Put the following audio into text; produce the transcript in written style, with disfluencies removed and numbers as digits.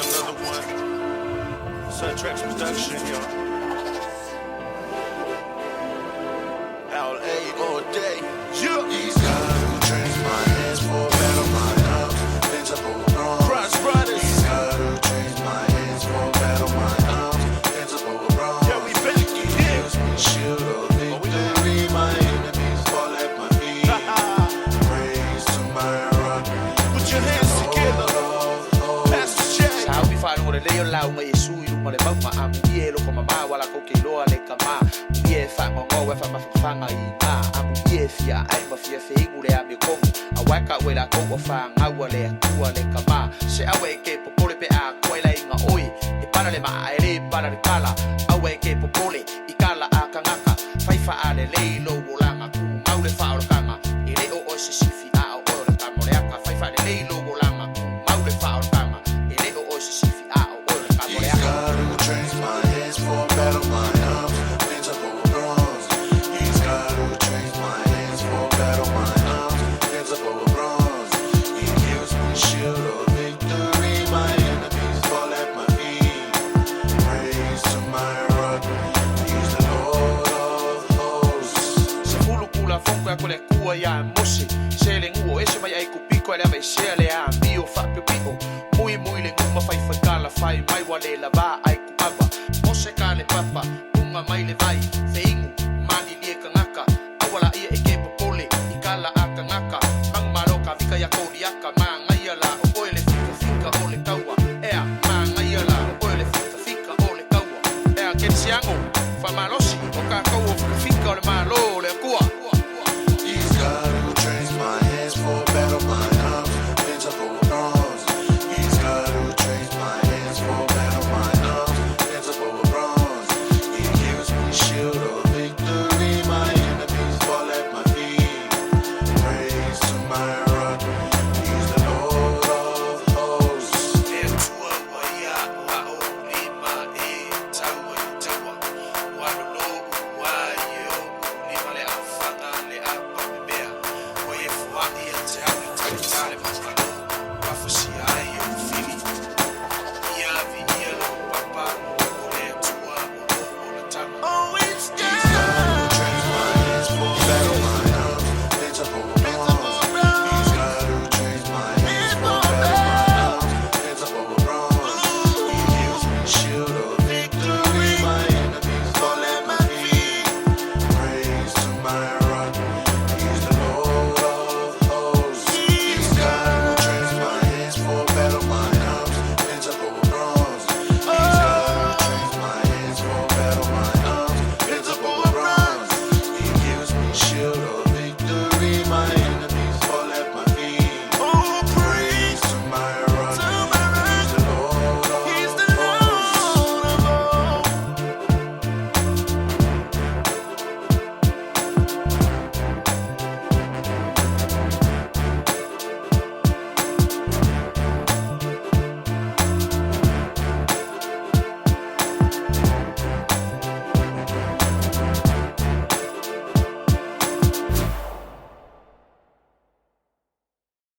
another one. Suntracks production, yo. LA all day. Yeah. These guys who trains my hands for battle, my arms, invincible bronze. Prize Brothers. These guys who trains my hands for battle, my arms, invincible bronze. Yeah, we back again. Gives me shield of victory, my enemies fall at my feet. Praise to my rock. Put your hands together. Pastor Jay. Sao vi fa no le leo lau ngai su yu mo le mau ma amu ye lo ko mama wala ko ke lo ale kama ye fa mo ngo fa ma fa ngai na amu ye fia ai ma fia fe ngu le ami ko a wa ka we la ko fa nga wale ku ale kama se awe ke popole pe a ko la inga oi e para le ma ele para le kala awe ke popole I kala a kangaka fa fa ale le lo volanga ku ngau le fa o kanga ile o se sifi a o le kama le aka fa fa le lo volanga ku ngau le fa o kanga ile o se sifi a o le kama le He's aka God who trains my hands for battle, my arms, invincible bronze. He's God who trains my hands for battle, my arms, invincible bronze. He gives me shield of victory, my enemies fall at my feet. Praise to my rock, he's the Lord of hosts. se fulu kula fonko ya kule kuwa ya mosi se le nguo ese mai ai kupiko ele ave se le a bio fa pio muy le nguma fai fa kala fai mai wale la va ai kupapa mose kale papa unga mai le vai feingu mali lie kangaka awala ia e ke popole I kala aka ngaka Manumalo ka vika ya kodi aka manga ia la o ele fika ole kaua ea manga ia la o ele fika ole kaua ea ke siango fa malo